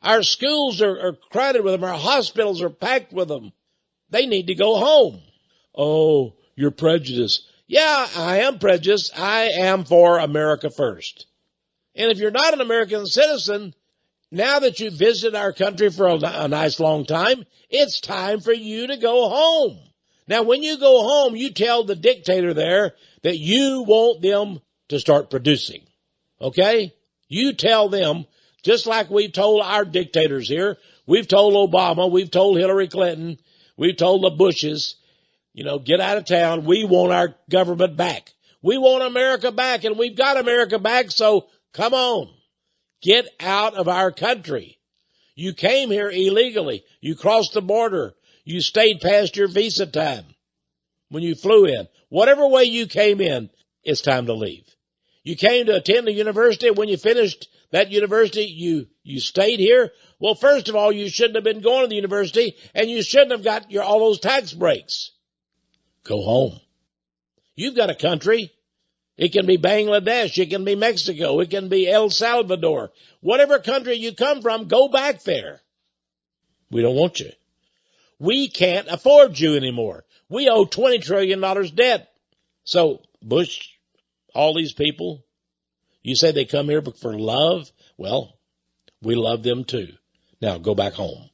Our schools are crowded with them. Our hospitals are packed with them. They need to go home. Oh, you're prejudiced. Yeah, I am prejudiced. I am for America first. And if you're not an American citizen, now that you've visited our country for a nice long time, it's time for you to go home. Now, when you go home, you tell the dictator there that you want them to start producing. Okay? You tell them, just like we told our dictators here, we've told Obama, we've told Hillary Clinton, we've told the Bushes, get out of town. We want our government back. We want America back, and we've got America back, so come on. Get out of our country. You came here illegally. You crossed the border. You stayed past your visa time when you flew in. Whatever way you came in, it's time to leave. You came to attend the university. When you finished that university, you stayed here. Well, first of all, you shouldn't have been going to the university, and you shouldn't have got all those tax breaks. Go home. You've got a country. It can be Bangladesh. It can be Mexico. It can be El Salvador. Whatever country you come from, go back there. We don't want you. We can't afford you anymore. We owe $20 trillion debt. So, Bush, all these people, you say they come here for love? Well, we love them too. Now, go back home.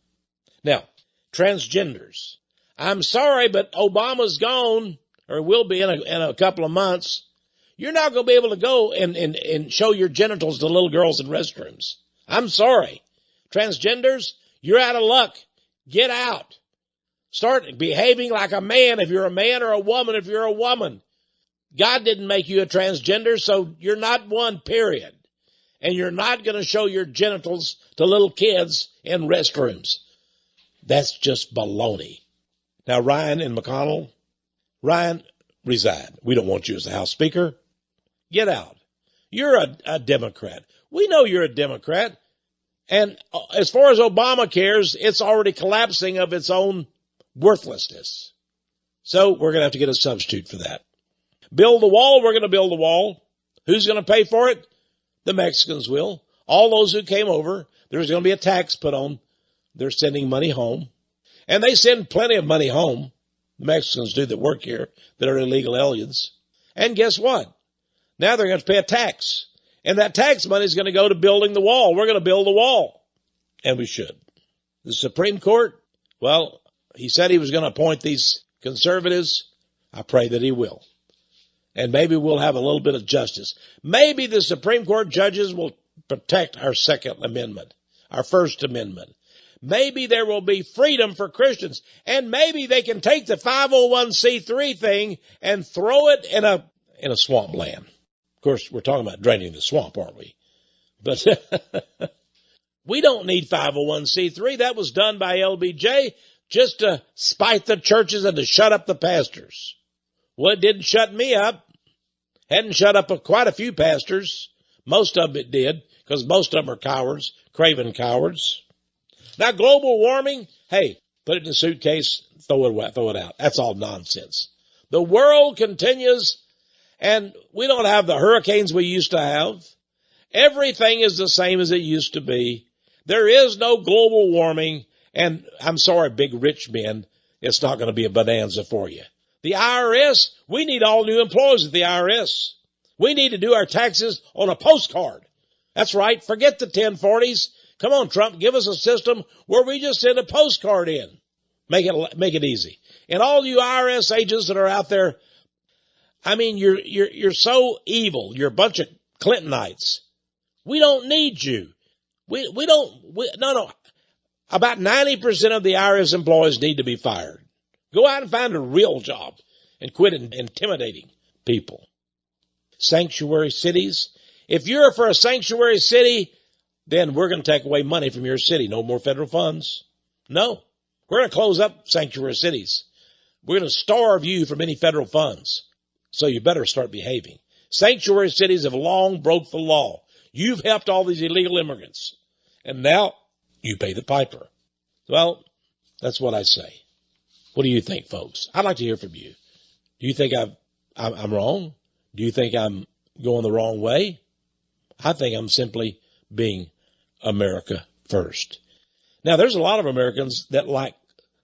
Now, transgenders. I'm sorry, but Obama's gone, or will be in a couple of months. You're not going to be able to go and show your genitals to little girls in restrooms. I'm sorry. Transgenders, you're out of luck. Get out. Start behaving like a man if you're a man, or a woman if you're a woman. God didn't make you a transgender, so you're not one, period. and you're not going to show your genitals to little kids in restrooms. That's just baloney. Now, Ryan and McConnell, Ryan, resign. We don't want you as the House Speaker. Get out. You're a Democrat. We know you're a Democrat. And as far as Obamacare, it's already collapsing of its own worthlessness. So we're going to have to get a substitute for that. Build the wall. We're going to build the wall. Who's going to pay for it? The Mexicans will. All those who came over, there's going to be a tax put on. They're sending money home. And they send plenty of money home. The Mexicans do that work here that are illegal aliens. And guess what? Now they're going to pay a tax. And that tax money is going to go to building the wall. We're going to build the wall. And we should. The Supreme Court, well, he said he was going to appoint these conservatives. I pray that he will. And maybe we'll have a little bit of justice. Maybe the Supreme Court judges will protect our Second Amendment, our First Amendment. Maybe there will be freedom for Christians. And maybe they can take the 501c3 thing and throw it in a swampland. Of course, we're talking about draining the swamp, aren't we? But we don't need 501c3. That was done by LBJ just to spite the churches and to shut up the pastors. Well, it didn't shut me up. Hadn't shut up quite a few pastors. Most of it did, because most of them are cowards, craven cowards. Now, global warming, hey, put it in a suitcase, throw it out. That's all nonsense. The world continues, and we don't have the hurricanes we used to have. Everything is the same as it used to be. There is no global warming, and I'm sorry, big rich men, it's not going to be a bonanza for you. The IRS, we need all new employees at the IRS. We need to do our taxes on a postcard. That's right, forget the 1040s. Come on, Trump, give us a system where we just send a postcard in. Make it easy. And all you IRS agents that are out there, I mean, you're so evil. You're a bunch of Clintonites. We don't need you. No. About 90% of the IRS employees need to be fired. Go out and find a real job and quit intimidating people. Sanctuary cities. If you're for a sanctuary city, then we're going to take away money from your city. No more federal funds. No. We're going to close up sanctuary cities. We're going to starve you from any federal funds. So you better start behaving. Sanctuary cities have long broke the law. You've helped all these illegal immigrants. And now you pay the piper. Well, that's what I say. What do you think, folks? I'd like to hear from you. Do you think I'm wrong? Do you think I'm going the wrong way? I think I'm simply being America first. Now, there's a lot of Americans that like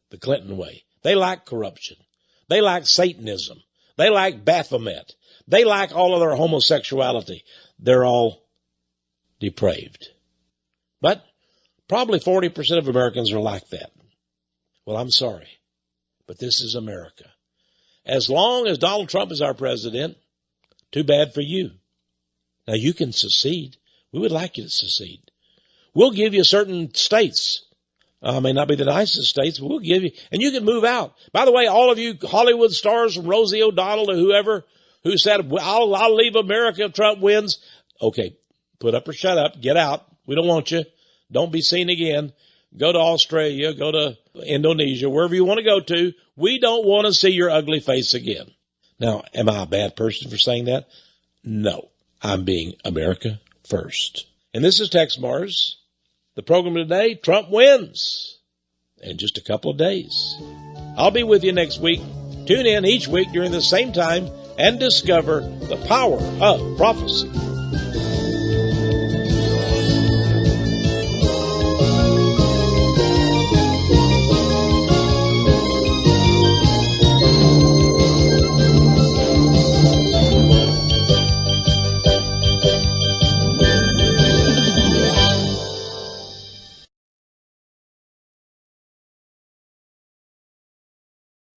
the Clinton way. They like corruption. They like Satanism. They like Baphomet. They like all of their homosexuality. They're all depraved. But probably 40% of Americans are like that. Well, I'm sorry, but this is America. As long as Donald Trump is our president, too bad for you. Now, you can secede. We would like you to secede. We'll give you certain states. May not be the nicest states, but we'll give you, and you can move out. By the way, all of you Hollywood stars from Rosie O'Donnell or whoever who said, I'll leave America if Trump wins. Okay, put up or shut up. Get out. We don't want you. Don't be seen again. Go to Australia. Go to Indonesia, wherever you want to go to. We don't want to see your ugly face again. Now, am I a bad person for saying that? No. I'm being America first. And this is Texe MARRS. The program today, Trump wins in just a couple of days. I'll be with you next week. Tune in each week during the same time and discover the power of prophecy.